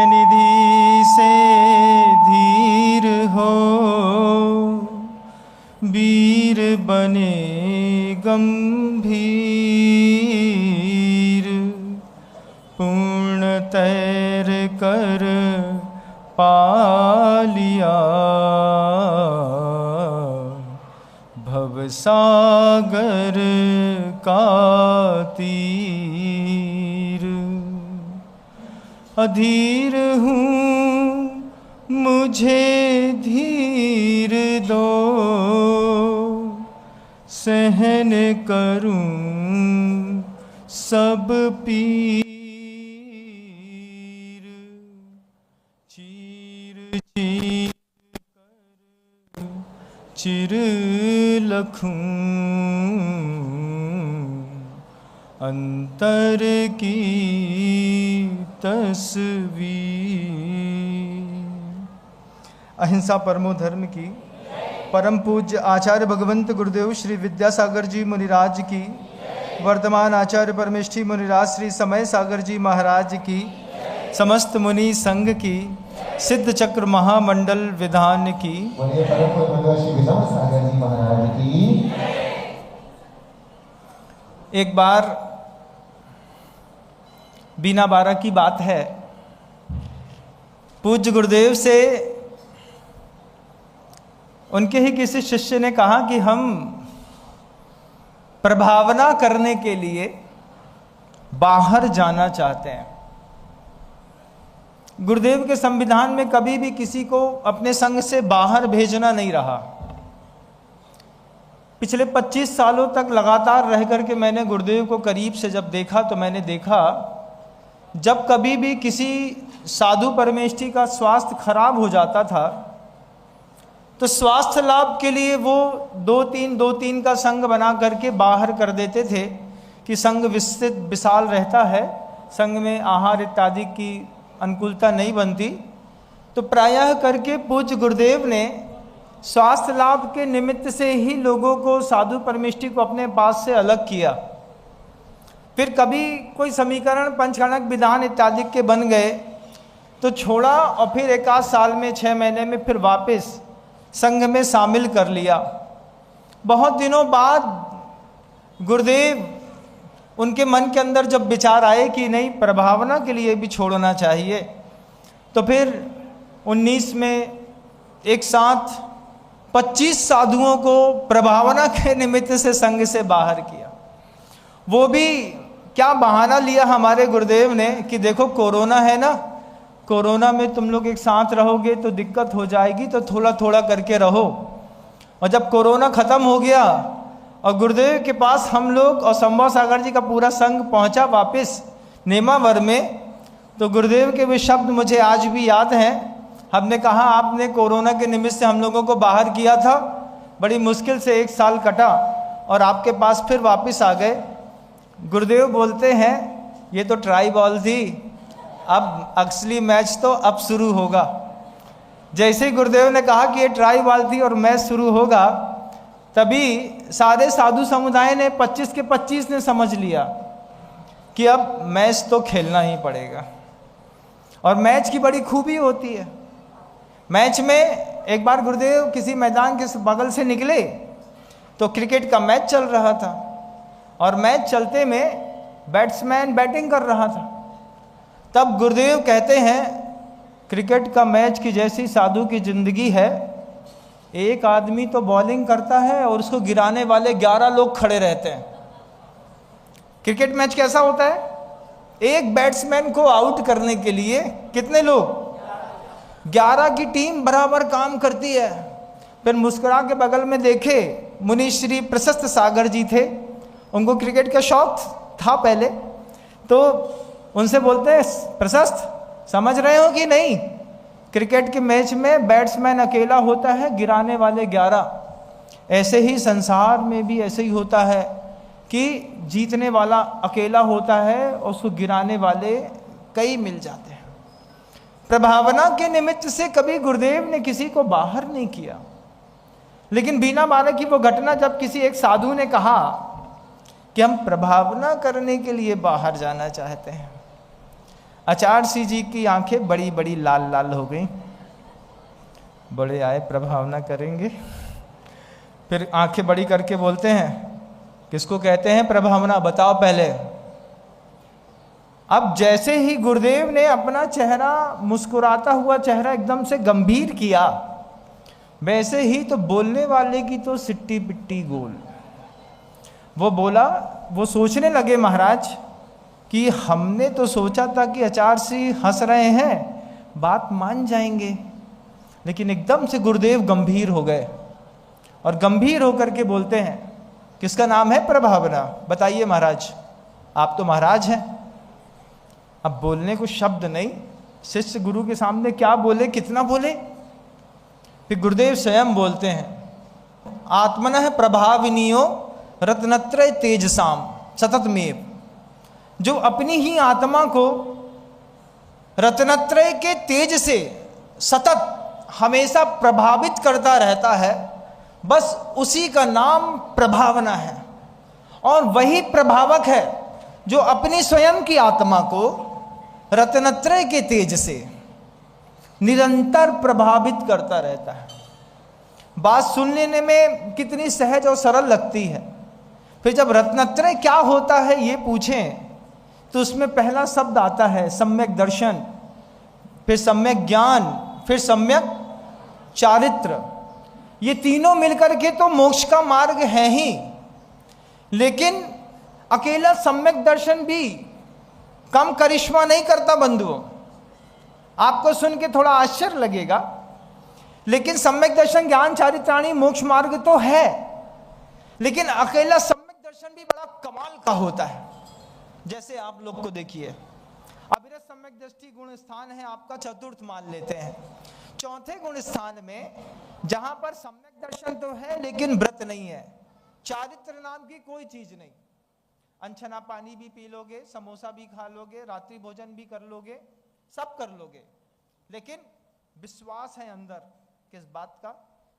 निधि से धीर हो, वीर बने गंभीर, पूर्ण तैर कर पालिया भवसागर का तीर। अधीर हूँ मुझे धीर दो, सहन करूं सब पीर। चीर चीर कर चिर लखूं, अंतर की तस्वीर। अहिंसा परमो धर्म की परम पूज्य आचार्य भगवंत गुरुदेव श्री विद्यासागर जी मुनिराज की, वर्तमान आचार्य परमेष्ठी मुनिराज श्री समय सागर जी महाराज की, समस्त मुनि संघ की, सिद्ध चक्र महामंडल विधान की, एक बार बीना बारह की बात है। पूज्य गुरुदेव से उनके ही किसी शिष्य ने कहा कि हम प्रभावना करने के लिए बाहर जाना चाहते हैं। गुरुदेव के संविधान में कभी भी किसी को अपने संग से बाहर भेजना नहीं रहा। पिछले 25 सालों तक लगातार रह करके मैंने गुरुदेव को करीब से जब देखा तो मैंने देखा जब कभी भी किसी साधु परमेष्ठी का स्वास्थ्य खराब हो जाता था तो स्वास्थ्य लाभ के लिए वो दो तीन का संघ बना करके बाहर कर देते थे कि संघ विस्तृत विशाल रहता है, संघ में आहार इत्यादि की अनुकूलता नहीं बनती। तो प्रायः करके पूज्य गुरुदेव ने स्वास्थ्य लाभ के निमित्त से ही लोगों को साधु परमेष्ठी को अपने पास से अलग किया। फिर कभी कोई समीकरण पंचकणक विधान इत्यादि के बन गए तो छोड़ा और फिर एक आध साल में 6 महीने में फिर वापस संघ में शामिल कर लिया। बहुत दिनों बाद गुरुदेव उनके मन के अंदर जब विचार आए कि नहीं प्रभावना के लिए भी छोड़ना चाहिए, तो फिर 19 में एक साथ 25 साधुओं को प्रभावना के निमित्त से संघ से बाहर किया। वो भी क्या बहाना लिया हमारे गुरुदेव ने कि देखो कोरोना है ना, कोरोना में तुम लोग एक साथ रहोगे तो दिक्कत हो जाएगी, तो थोड़ा थोड़ा करके रहो। और जब कोरोना ख़त्म हो गया और गुरुदेव के पास हम लोग और संभव सागर जी का पूरा संघ पहुंचा वापस नेमावर में, तो गुरुदेव के वे शब्द मुझे आज भी याद हैं। हमने कहा आपने कोरोना के निमित्त से हम लोगों को बाहर किया था, बड़ी मुश्किल से 1 साल कटा और आपके पास फिर वापस आ गए। गुरुदेव बोलते हैं ये तो ट्राई बॉल थी, अब असली मैच तो अब शुरू होगा। जैसे ही गुरुदेव ने कहा कि ये ट्राई बॉल थी और मैच शुरू होगा, तभी सारे साधु समुदाय ने 25 के 25 ने समझ लिया कि अब मैच तो खेलना ही पड़ेगा। और मैच की बड़ी खूबी होती है, मैच में एक बार गुरुदेव किसी मैदान के बगल से निकले तो क्रिकेट का मैच चल रहा था और मैच चलते में बैट्समैन बैटिंग कर रहा था। तब गुरुदेव कहते हैं क्रिकेट का मैच की जैसी साधु की जिंदगी है, एक आदमी तो बॉलिंग करता है और उसको गिराने वाले 11 लोग खड़े रहते हैं। क्रिकेट मैच कैसा होता है, एक बैट्समैन को आउट करने के लिए कितने लोग, 11 की टीम बराबर काम करती है। फिर मुस्कुरा के बगल में देखे मुनि श्री प्रशस्त सागर जी थे, उनको क्रिकेट का शौक था पहले, तो उनसे बोलते हैं प्रशस्त समझ रहे हो कि नहीं, क्रिकेट के मैच में बैट्समैन अकेला होता है, गिराने वाले 11। ऐसे ही संसार में भी ऐसे ही होता है कि जीतने वाला अकेला होता है और उसको गिराने वाले कई मिल जाते हैं। प्रभावना के निमित्त से कभी गुरुदेव ने किसी को बाहर नहीं किया, लेकिन बीना बारह की वो घटना जब किसी एक साधु ने कहा कि हम प्रभावना करने के लिए बाहर जाना चाहते हैं, आचार्य सिंह जी की आंखें बड़ी बड़ी लाल लाल हो गई। बड़े आए प्रभावना करेंगे, फिर आंखें बड़ी करके बोलते हैं, किसको कहते हैं प्रभावना, बताओ पहले। अब जैसे ही गुरुदेव ने अपना चेहरा, मुस्कुराता हुआ चेहरा एकदम से गंभीर किया, वैसे ही तो बोलने वाले की तो सिट्टी पिट्टी गोल। वो बोला, वो सोचने लगे महाराज कि हमने तो सोचा था कि आचार्य सिंह हंस रहे हैं, बात मान जाएंगे, लेकिन एकदम से गुरुदेव गंभीर हो गए और गंभीर होकर के बोलते हैं, किसका नाम है प्रभावना, बताइए महाराज, आप तो महाराज हैं। अब बोलने को शब्द नहीं, शिष्य गुरु के सामने क्या बोले, कितना बोले। फिर गुरुदेव स्वयं बोलते हैं, आत्मनः प्रभाविनियो रत्नत्रय तेजसाम सततमेव, जो अपनी ही आत्मा को रत्नत्रय के तेज से सतत हमेशा प्रभावित करता रहता है, बस उसी का नाम प्रभावना है। और वही प्रभावक है जो अपनी स्वयं की आत्मा को रत्नत्रय के तेज से निरंतर प्रभावित करता रहता है। बात सुन लेने में कितनी सहज और सरल लगती है, फिर जब रत्नत्रय क्या होता है ये पूछें तो उसमें पहला शब्द आता है सम्यक दर्शन, फिर सम्यक ज्ञान, फिर सम्यक चारित्र। ये तीनों मिलकर के तो मोक्ष का मार्ग है ही, लेकिन अकेला सम्यक दर्शन भी कम करिश्मा नहीं करता बंधुओं। आपको सुन के थोड़ा आश्चर्य लगेगा, लेकिन सम्यक दर्शन ज्ञान चारित्राणी मोक्ष मार्ग तो है, लेकिन अकेला सम्यक दर्शन भी बड़ा कमाल का होता है। जैसे आप लोग को देखिए, अविरत सम्यक दृष्टि गुण स्थान है आपका चतुर्थ मान लेते हैं, चौथे गुण स्थान में जहां पर सम्यक दर्शन तो है लेकिन व्रत नहीं है, चारित्र नाम की कोई चीज नहीं। अनछना पानी भी पी लोगे, समोसा भी खा लोगे, रात्रि भोजन भी कर लोगे, सब कर लोगे, लेकिन विश्वास है अंदर किस बात का,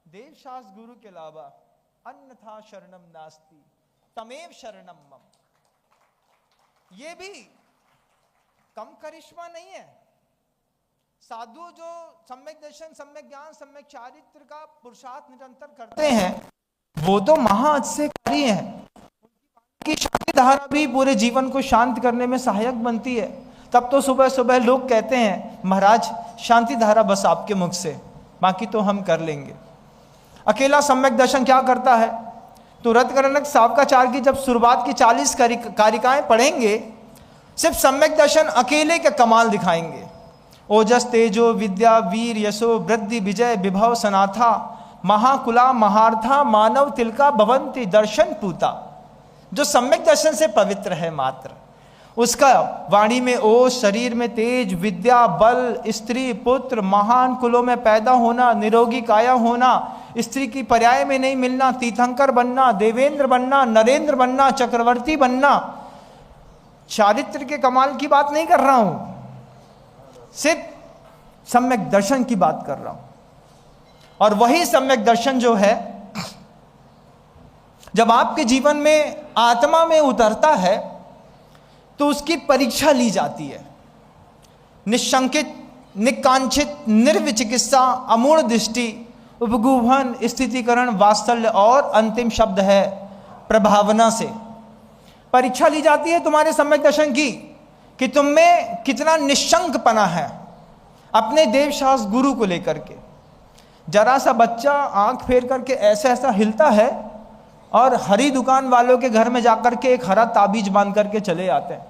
देव शास्त्र गुरु के अलावा अन्यथा शरणम नास्ति तमेव शरणम मम। ये भी कम करिश्मा नहीं है। साधु जो सम्यक दर्शन, सम्यक ज्ञान, सम्यक चारित्र का पुरुषार्थ निरंतर करते हैं, वो तो महाअतिशयकारी हैं। उनकी शांति धारा भी पूरे जीवन को शांत करने में सहायक बनती है। तब तो सुबह सुबह लोग कहते हैं, महाराज शांति धारा बस आपके मुख से, बाकी तो हम कर लेंगे। अकेला सम्यक दर्शन क्या करता है, तो रत्नकरनक सावकाचार्य की जब शुरुआत की 40 कारिकाएं पढ़ेंगे, सिर्फ सम्यक दर्शन अकेले का कमाल दिखाएंगे। ओजस तेजो विद्या वीर यशो वृद्धि विजय विभव सनाथा महाकुला महार्था मानव तिलका भवंती दर्शन पूता। जो सम्यक दर्शन से पवित्र है मात्र, उसका वाणी में ओज, शरीर में तेज, विद्या बल, स्त्री पुत्र, महान कुलों में पैदा होना, निरोगी काया होना, स्त्री की पर्याय में नहीं मिलना, तीर्थंकर बनना, देवेंद्र बनना, नरेंद्र बनना, चक्रवर्ती बनना। चारित्र के कमाल की बात नहीं कर रहा हूं, सिर्फ सम्यक दर्शन की बात कर रहा हूं। और वही सम्यक दर्शन जो है, जब आपके जीवन में आत्मा में उतरता है तो उसकी परीक्षा ली जाती है। निशंकित, निकांक्षित, निर्विचिकित्सा, अमूढ़ दृष्टि, उपगुभन, स्थितिकरण, वात्सल्य और अंतिम शब्द है प्रभावना से परीक्षा ली जाती है तुम्हारे सम्यक दर्शन की, कि तुम में कितना निशंकपना है अपने देवशास्त्र गुरु को लेकर के। जरा सा बच्चा आंख फेर करके ऐसा ऐसा हिलता है और हरी दुकान वालों के घर में जाकर के एक हरा ताबीज बांध करके चले आते हैं।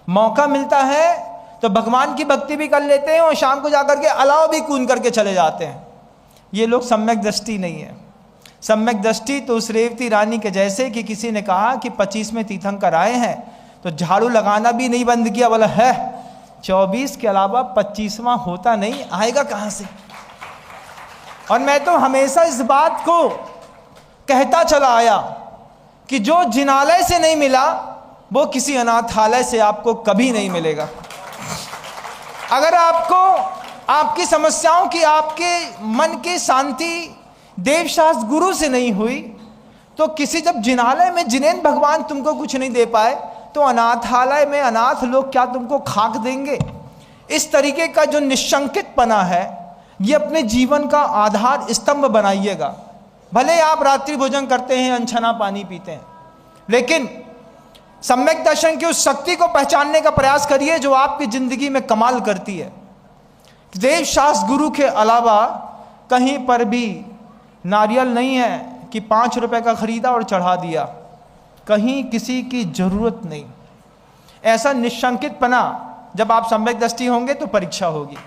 मौका मिलता है तो भगवान की भक्ति भी कर लेते हैं और शाम को जाकर के अलाव भी कूद करके चले जाते हैं। ये लोग सम्यक दृष्टि नहीं है। सम्यक दृष्टि तो उस रेवती रानी के जैसे कि किसी ने कहा कि 25 में तीर्थंकर आए हैं तो झाड़ू लगाना भी नहीं बंद किया, बोला है 24 के अलावा 25वां होता नहीं, आएगा कहां से। और मैं तो हमेशा इस बात को कहता चला आया कि जो जिनालय से नहीं मिला वो किसी अनाथालय से आपको कभी नहीं मिलेगा। अगर आपको आपकी समस्याओं की, आपके मन की शांति देवशास्त्र गुरु से नहीं हुई तो किसी, जब जिनालय में जिनेन भगवान तुमको कुछ नहीं दे पाए तो अनाथालय में अनाथ लोग क्या तुमको खाक देंगे। इस तरीके का जो निशंकितपना है, ये अपने जीवन का आधार स्तंभ बनाइएगा। भले आप रात्रि भोजन करते हैं, अनछना पानी पीते हैं, लेकिन सम्यक दर्शन की उस शक्ति को पहचानने का प्रयास करिए जो आपकी जिंदगी में कमाल करती है। देव शास्त्र गुरु के अलावा कहीं पर भी नारियल नहीं है कि 5 रुपए का खरीदा और चढ़ा दिया, कहीं किसी की जरूरत नहीं। ऐसा निशंकितपना जब आप सम्यक दृष्टि होंगे तो परीक्षा होगी।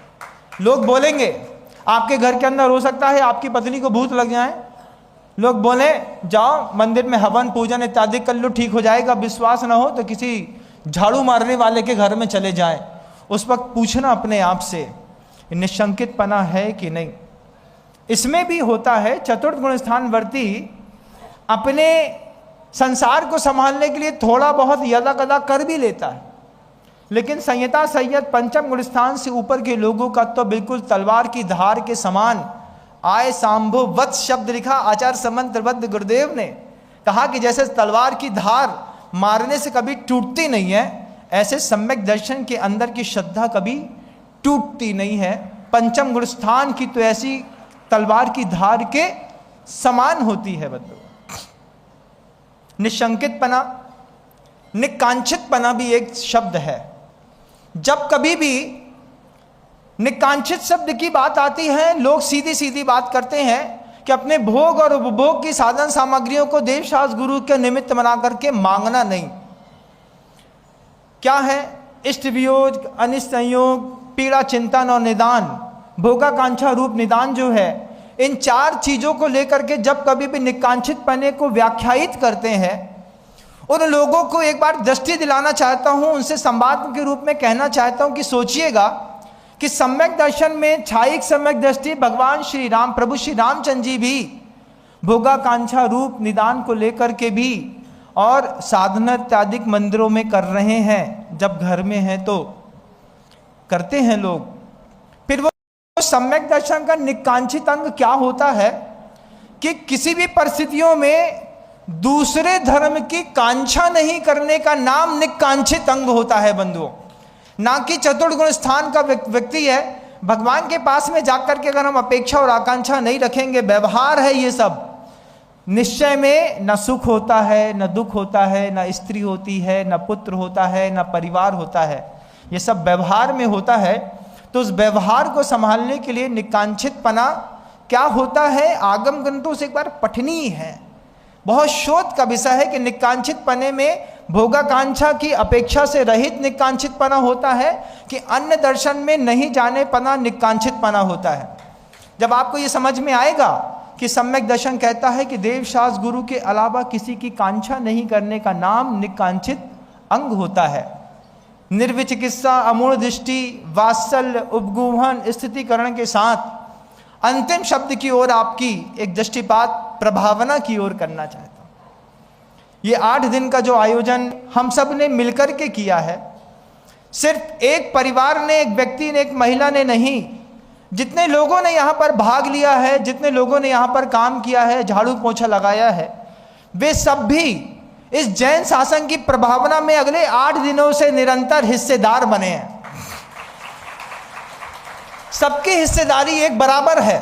लोग बोलेंगे, आपके घर के अंदर हो सकता है आपकी पत्नी को भूत लग जाए, लोग बोले जाओ मंदिर में हवन पूजन इत्यादि कर लो, ठीक हो जाएगा। विश्वास ना हो तो किसी झाड़ू मारने वाले के घर में चले जाएं। उस वक्त पूछना अपने आप से निशंकितपना है कि नहीं। इसमें भी होता है चतुर्थ गुण स्थान वर्ती अपने संसार को संभालने के लिए थोड़ा बहुत यदा कदा कर भी लेता है, लेकिन संयता संयत पंचम गुण स्थान से ऊपर के लोगों का तो बिल्कुल तलवार की धार के समान आय सांभो वत शब्द लिखा आचार्य समंत्रबद्ध गुरुदेव ने कहा कि जैसे तलवार की धार मारने से कभी टूटती नहीं है, ऐसे सम्यक दर्शन के अंदर की श्रद्धा कभी टूटती नहीं है। पंचम गुण स्थान की तो ऐसी तलवार की धार के समान होती है। बंधु, निशंकितपना, निकांक्षितपना भी एक शब्द है। जब कभी भी निकांक्षित शब्द की बात आती है, लोग सीधी सीधी बात करते हैं कि अपने भोग और उपभोग की साधन सामग्रियों को देव शास्त्र गुरु के निमित्त बना करके मांगना नहीं। क्या है? इष्ट वियोग, अनिष्ट संयोग, पीड़ा चिंतन और निदान, भोगाकांक्षा रूप निदान जो है, इन 4 चीजों को लेकर के जब कभी भी निकांक्षित पने को व्याख्यायित करते हैं, उन लोगों को एक बार दृष्टि दिलाना चाहता हूं, उनसे संवाद के रूप में कहना चाहता हूं कि सोचिएगा कि सम्यक दर्शन में छायिक सम्यक दृष्टि भगवान श्री राम, प्रभु श्री रामचंद्र जी भी भोगाकांक्षा रूप निदान को लेकर के भी और साधना इत्यादि मंदिरों में कर रहे हैं। जब घर में है तो करते हैं लोग। फिर वो सम्यक दर्शन का निकांक्षित अंग क्या होता है कि किसी भी परिस्थितियों में दूसरे धर्म की कांक्षा नहीं करने का नाम निकांक्षित अंग होता है बंधुओं। ना कि चतुर्थ गुण स्थान का व्यक्ति है, भगवान के पास में जाकर के अगर हम अपेक्षा और आकांक्षा नहीं रखेंगे, व्यवहार है ये सब, निश्चय में न सुख होता है, न दुख होता है, न स्त्री होती है, न पुत्र होता है, न परिवार होता है, ये सब व्यवहार में होता है। तो उस व्यवहार को संभालने के लिए निकांक्षितपना क्या होता है, आगम ग्रंथों से एक बार पठनीय है, बहुत शोध का विषय है कि निकांक्षितपने में भोगाकांक्षा की अपेक्षा से रहित निकांक्षितपना होता है कि अन्य दर्शन में नहीं जाने पना निकांक्षितपना होता है। जब आपको ये समझ में आएगा कि सम्यक दर्शन कहता है कि देव शास्त्र गुरु के अलावा किसी की कांक्षा नहीं करने का नाम निकांक्षित अंग होता है। निर्विचिकित्सा, अमूढ़ दृष्टि, वात्सल्य, उपगूहन, स्थितिकरण के साथ अंतिम शब्द की ओर आपकी एक दृष्टिपात प्रभावना की ओर करना चाहता हूं। ये 8 दिन का जो आयोजन हम सब ने मिलकर के किया है, सिर्फ एक परिवार ने, एक व्यक्ति ने, एक महिला ने नहीं, जितने लोगों ने यहाँ पर भाग लिया है, जितने लोगों ने यहाँ पर काम किया है, झाड़ू पोछा लगाया है, वे सब भी इस जैन शासन की प्रभावना में अगले 8 दिनों से निरंतर हिस्सेदार बने हैं। सबकी हिस्सेदारी एक बराबर है,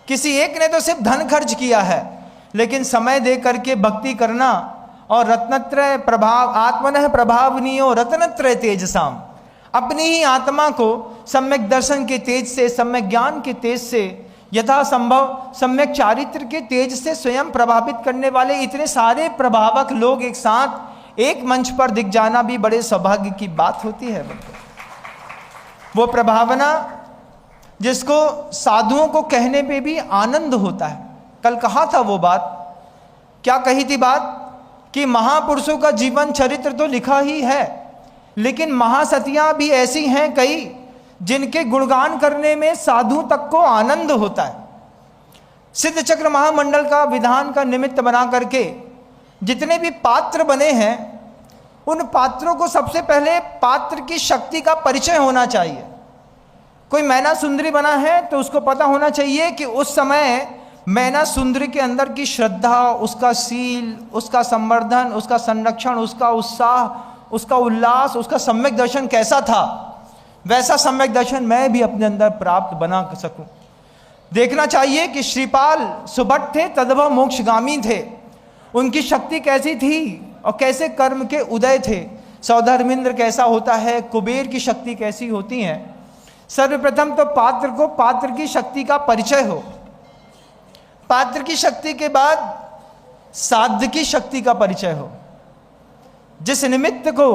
किसी एक ने तो सिर्फ धन खर्च किया है, लेकिन समय दे करके भक्ति करना और रत्नत्रय प्रभाव, आत्मनः प्रभावनीयो रत्नत्रय तेजसाम, अपनी ही आत्मा को सम्यक दर्शन के तेज से, सम्यक ज्ञान के तेज से, यथासंभव सम्यक चारित्र के तेज से स्वयं प्रभावित करने वाले इतने सारे प्रभावक लोग एक साथ एक मंच पर दिख जाना भी बड़े सौभाग्य की बात होती है। वो प्रभावना जिसको साधुओं को कहने पे भी आनंद होता है। कल कहा था वो बात, क्या कही थी बात कि महापुरुषों का जीवन चरित्र तो लिखा ही है, लेकिन महासतियां भी ऐसी हैं कई जिनके गुणगान करने में साधु तक को आनंद होता है। सिद्ध चक्र महामंडल का विधान का निमित्त बना करके जितने भी पात्र बने हैं, उन पात्रों को सबसे पहले पात्र की शक्ति का परिचय होना चाहिए। कोई मैना सुंदरी बना है तो उसको पता होना चाहिए कि उस समय मैना सुंदरी के अंदर की श्रद्धा, उसका शील, उसका संवर्धन, उसका संरक्षण, उसका उत्साह, उसका उल्लास, उसका सम्यक दर्शन कैसा था। वैसा सम्यक दर्शन मैं भी अपने अंदर प्राप्त बना सकूं। देखना चाहिए कि श्रीपाल सुभट थे, तदभव मोक्षगामी थे। उनकी शक्ति कैसी थी और कैसे कर्म के उदय थे। सौधर्मिंद्र कैसा होता है, कुबेर की शक्ति कैसी होती है। सर्वप्रथम तो पात्र को पात्र की शक्ति का परिचय हो, पात्र की शक्ति के बाद साध्य की शक्ति का परिचय हो। जिस निमित्त को,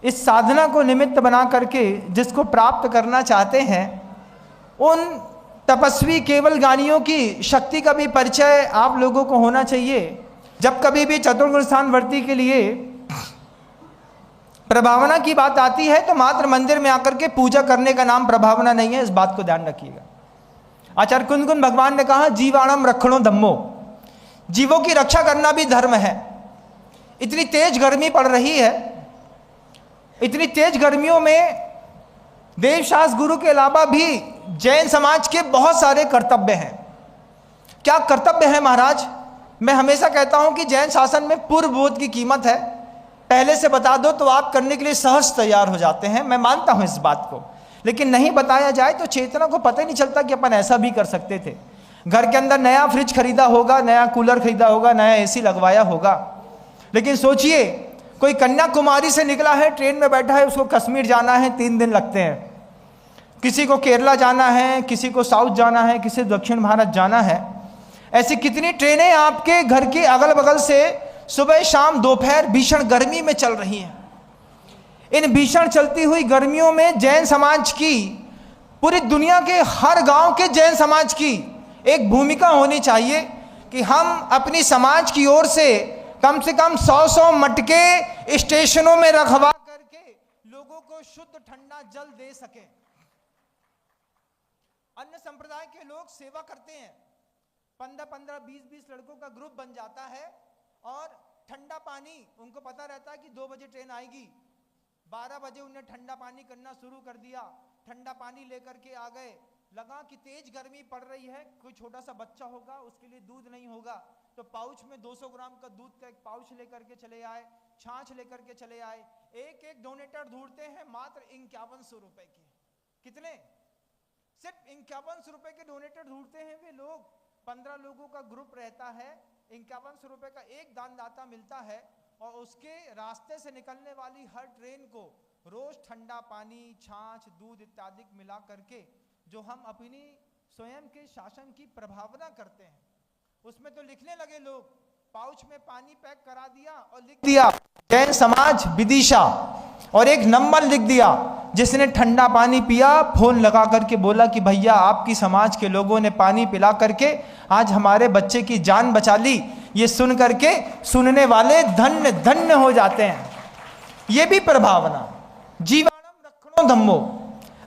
इस साधना को निमित्त बना करके जिसको प्राप्त करना चाहते हैं, उन तपस्वी केवल ज्ञानियों की शक्ति का भी परिचय आप लोगों को होना चाहिए। जब कभी भी चतुर्गुण स्थान वर्ती के लिए प्रभावना की बात आती है तो मात्र मंदिर में आकर के पूजा करने का नाम प्रभावना नहीं है, इस बात को ध्यान रखिएगा। आचार्य कुंदकुंद भगवान ने कहा जीवाणम रक्षणो धम्मो, जीवों की रक्षा करना भी धर्म है। इतनी तेज गर्मी पड़ रही है, इतनी तेज गर्मियों में देवशास्त्र गुरु के अलावा भी जैन समाज के बहुत सारे कर्तव्य हैं। क्या कर्तव्य है महाराज? मैं हमेशा कहता हूं कि जैन शासन में पूर्व बोध की कीमत है। पहले से बता दो तो आप करने के लिए सहज तैयार हो जाते हैं, मैं मानता हूं इस बात को। लेकिन नहीं बताया जाए तो चेतना को पता ही नहीं चलता कि अपन ऐसा भी कर सकते थे। घर के अंदर नया फ्रिज खरीदा होगा, नया कूलर खरीदा होगा, नया एसी लगवाया होगा, लेकिन सोचिए कोई कन्याकुमारी से निकला है, ट्रेन में बैठा है, उसको कश्मीर जाना है, 3 दिन लगते हैं। किसी को केरला जाना है, किसी को साउथ जाना है, किसी दक्षिण भारत जाना है। ऐसी कितनी ट्रेनें आपके घर के अगल बगल से सुबह शाम दोपहर भीषण गर्मी में चल रही हैं। इन भीषण चलती हुई गर्मियों में जैन समाज की, पूरी दुनिया के हर गांव के जैन समाज की एक भूमिका होनी चाहिए कि हम अपनी समाज की ओर से कम 100 मटके स्टेशनों में रखवा करके लोगों को शुद्ध ठंडा जल दे सके। अन्य संप्रदाय के लोग सेवा करते हैं, 15-15, 20-20 लड़कों का ग्रुप बन जाता है और ठंडा पानी, उनको पता रहता है कि 2 बजे ट्रेन आएगी, 12 बजे उन्हें ठंडा पानी करना शुरू कर दिया। ठंडा पानी लेकर के आ गए, लगा कि तेज गर्मी पड़ रही है, कोई छोटा सा बच्चा होगा, उसके लिए दूध नहीं होगा, तो पाउच में 200 ग्राम का दूध का एक पाउच लेकर के चले आए, छाछ लेकर के चले आए। एक एक डोनेटर ढूंढते हैं मात्र 5100 रुपए के। कितने? सिर्फ 5100 रुपए के डोनेटर ढूंढते हैं वे लोग। 15 लोगों का ग्रुप रहता है, 5100 रुपए का एक दानदाता मिलता है और उसके रास्ते से निकलने वाली हर ट्रेन को रोज ठंडा पानी, छाछ, दूध इत्यादि मिला करके जो हम अपनी स्वयं के शासन की प्रभावना करते हैं, उसमें तो लिखने लगे लोग, पाउच में पानी पैक करा दिया और लिख दिया जैन समाज विदिशा, और एक नंबर लिख दिया। जिसने ठंडा पानी पिया फोन लगा करके बोला कि भैया आपकी समाज के लोगों ने पानी पिला करके आज हमारे बच्चे की जान बचा ली। ये सुन करके सुनने वाले धन्य धन्य हो जाते हैं। ये भी प्रभावना, जीवाणम रक्षणो धम्मो।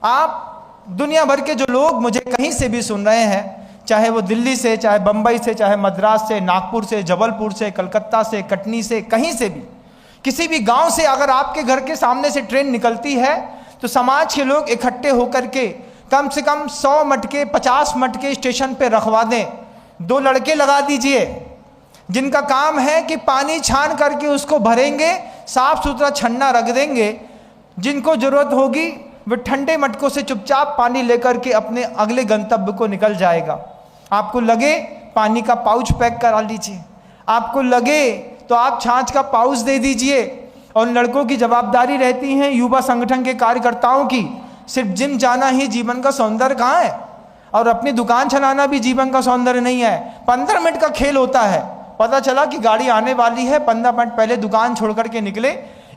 आप दुनिया भर के जो लोग मुझे कहीं से भी सुन रहे हैं, चाहे वो दिल्ली से, चाहे बंबई से, चाहे मद्रास से, नागपुर से, जबलपुर से, कलकत्ता से, कटनी से, कहीं से भी, किसी भी गांव से अगर आपके घर के सामने से ट्रेन निकलती है तो समाज के लोग इकट्ठे होकर के कम से कम 100 मटके, 50 मटके स्टेशन पे रखवा दें। 2 लड़के लगा दीजिए जिनका काम है कि पानी छान करके उसको भरेंगे, साफ सुथरा छन्ना रख देंगे। जिनको जरूरत होगी वे ठंडे मटकों से चुपचाप पानी लेकर के अपने अगले गंतव्य को निकल जाएगा। आपको लगे पानी का पाउच पैक करा लीजिए, आपको लगे तो आप छाछ का पाउच दे दीजिए। और लड़कों की जवाबदारी रहती है युवा संगठन के कार्यकर्ताओं की, सिर्फ जिम जाना ही जीवन का सौंदर्य कहाँ है, और अपनी दुकान चलाना भी जीवन का सौंदर्य नहीं है। 15 मिनट का खेल होता है, पता चला कि गाड़ी आने वाली है, 15 मिनट पहले दुकान छोड़ करके निकले,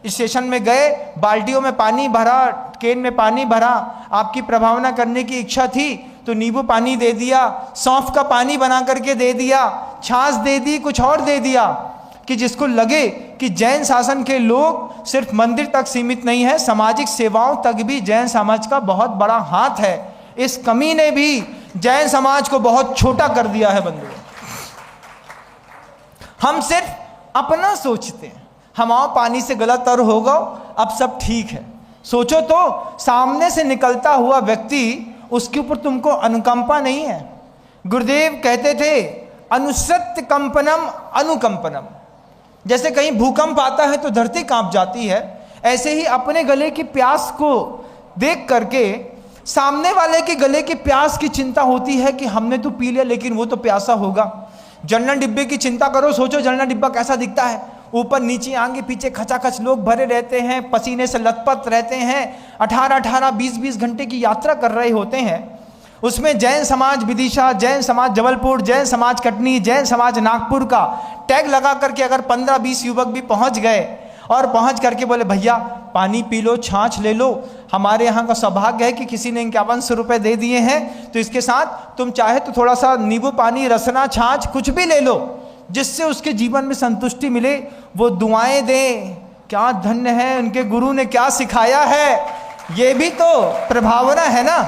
स्टेशन में गए, बाल्टियों में पानी भरा, केन में पानी भरा। आपकी प्रभावना करने की इच्छा थी तो नींबू पानी दे दिया, सौंफ का पानी बना करके दे दिया, छाछ दे दी, कुछ और दे दिया, कि जिसको लगे कि जैन शासन के लोग सिर्फ मंदिर तक सीमित नहीं है, सामाजिक सेवाओं तक भी जैन समाज का बहुत बड़ा हाथ है। इस कमी ने भी जैन समाज को बहुत छोटा कर दिया है बंधुओं। हम सिर्फ अपना सोचते हैं, हम आओ पानी से गला तर होगा, अब सब ठीक है। सोचो तो सामने से निकलता हुआ व्यक्ति, उसके ऊपर तुमको अनुकंपा नहीं है। गुरुदेव कहते थे अनुसृत कंपनम अनुकंपनम। जैसे कहीं भूकंप आता है तो धरती कांप जाती है, ऐसे ही अपने गले की प्यास को देख करके सामने वाले के गले की प्यास की चिंता होती है कि हमने तो पी लिया लेकिन वो तो प्यासा होगा। जनरल डिब्बे की चिंता करो, सोचो जनरल डिब्बा कैसा दिखता है, ऊपर नीचे आगे पीछे खचाखच लोग भरे रहते हैं, पसीने से लथपथ रहते हैं, 18-18 20-20 घंटे की यात्रा कर रहे होते हैं। उसमें जैन समाज विदिशा, जैन समाज जबलपुर, जैन समाज कटनी, जैन समाज नागपुर का टैग लगा करके अगर 15-20 युवक भी पहुंच गए और पहुंच करके बोले भैया पानी पी लो, छाछ ले लो, हमारे यहाँ का सौभाग्य है कि किसी ने 5100 रुपये दे दिए हैं, तो इसके साथ तुम चाहे तो थोड़ा सा नींबू पानी, रसना, छाछ कुछ भी ले लो, जिससे उसके जीवन में संतुष्टि मिले, वो दुआएं दें। क्या धन्य है, उनके गुरु ने क्या सिखाया है, ये भी तो प्रभावना है ना।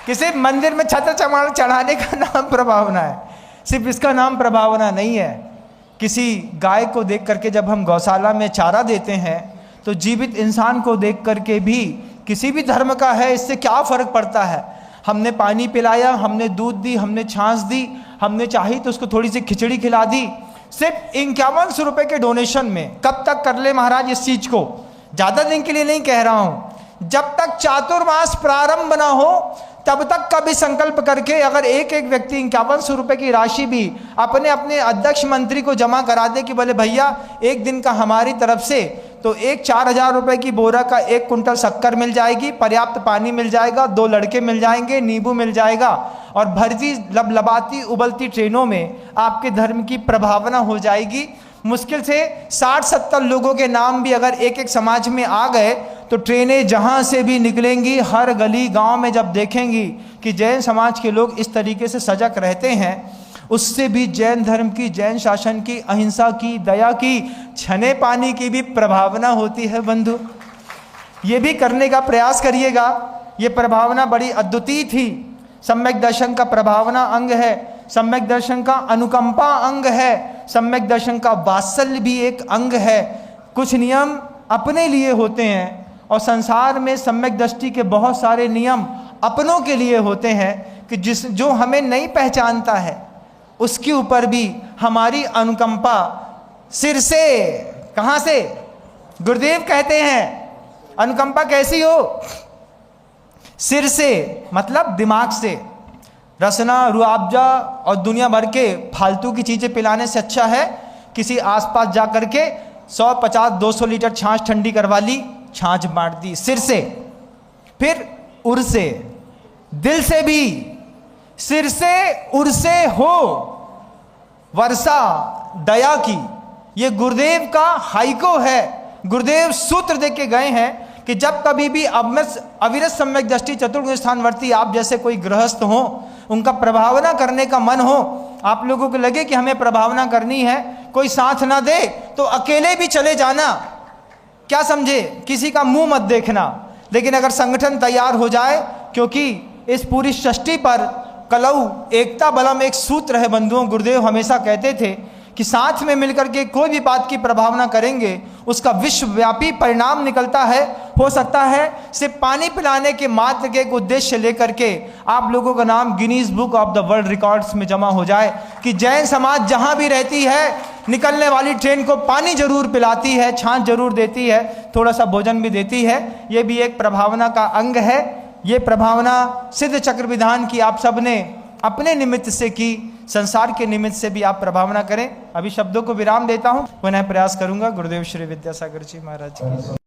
किसी मंदिर में छत्र चमार चढ़ाने का नाम प्रभावना है, सिर्फ इसका नाम प्रभावना नहीं है। किसी गाय को देख करके जब हम गौशाला में चारा देते हैं तो जीवित इंसान को देख करके भी, किसी भी धर्म का है, इससे क्या फ़र्क पड़ता है। हमने पानी पिलाया, हमने दूध दी, हमने छाछ दी, हमने चाही तो उसको थोड़ी सी खिचड़ी खिला दी, सिर्फ 5100 रुपये के डोनेशन में। कब तक कर ले महाराज इस चीज़ को, ज़्यादा दिन के लिए नहीं कह रहा हूँ, जब तक चातुर्मास प्रारंभ ना हो तब तक का भी संकल्प करके अगर एक एक व्यक्ति 5100 रुपये की राशि भी अपने अपने अध्यक्ष मंत्री को जमा करा दे कि बोले भैया एक दिन का हमारी तरफ से, तो 4000 रुपये की बोरा का 1 कुंटल शक्कर मिल जाएगी, पर्याप्त पानी मिल जाएगा, 2 लड़के मिल जाएंगे, नींबू मिल जाएगा, और भरती लबलबाती उबलती ट्रेनों में आपके धर्म की प्रभावना हो जाएगी। मुश्किल से 60-70 लोगों के नाम भी अगर एक एक समाज में आ गए तो ट्रेनें जहाँ से भी निकलेंगी, हर गली गांव में जब देखेंगी कि जैन समाज के लोग इस तरीके से सजग रहते हैं, उससे भी जैन धर्म की, जैन शासन की, अहिंसा की, दया की, छने पानी की भी प्रभावना होती है। बंधु, ये भी करने का प्रयास करिएगा। ये प्रभावना बड़ी अद्वितीय थी। सम्यक दर्शन का प्रभावना अंग है, सम्यक दर्शन का अनुकंपा अंग है, सम्यक दर्शन का वात्सल्य भी एक अंग है। कुछ नियम अपने लिए होते हैं और संसार में सम्यक दृष्टि के बहुत सारे नियम अपनों के लिए होते हैं कि जो हमें नहीं पहचानता है उसके ऊपर भी हमारी अनुकंपा सिर से, कहाँ से, गुरुदेव कहते हैं अनुकंपा कैसी हो, सिर से मतलब दिमाग से। रसना, रुआबजा और दुनिया भर के फालतू की चीज़ें पिलाने से अच्छा है किसी आसपास जा कर के 150-200 लीटर छाछ ठंडी करवा ली, छाछ बांट दी, सिर से। फिर उर से, दिल से भी, सिर से उर से हो वर्षा दया की। ये गुरुदेव का हाइको है। गुरुदेव सूत्र दे के गए हैं कि जब कभी भी अविरत सम्यक दृष्टि चतुर्गुण स्थानवर्ती आप जैसे कोई गृहस्थ हो, उनका प्रभावना करने का मन हो, आप लोगों को लगे कि हमें प्रभावना करनी है, कोई साथ ना दे तो अकेले भी चले जाना, क्या समझे, किसी का मुंह मत देखना। लेकिन अगर संगठन तैयार हो जाए, क्योंकि इस पूरी सृष्टि पर कलऊ एकता बलम एक सूत्र है बंधुओं। गुरुदेव हमेशा कहते थे कि साथ में मिलकर के कोई भी बात की प्रभावना करेंगे उसका विश्वव्यापी परिणाम निकलता है। हो सकता है सिर्फ पानी पिलाने के मात्र के एक उद्देश्य लेकर के आप लोगों का नाम Guinness book of the world records में जमा हो जाए कि जैन समाज जहां भी रहती है निकलने वाली ट्रेन को पानी जरूर पिलाती है, छाछ जरूर देती है, थोड़ा सा भोजन भी देती है। ये भी एक प्रभावना का अंग है। ये प्रभावना सिद्ध चक्र विधान की आप सब ने अपने निमित्त से की, संसार के निमित्त से भी आप प्रभावना करें। अभी शब्दों को विराम देता हूं, पुनः प्रयास करूंगा। गुरुदेव श्री विद्यासागर जी महाराज की।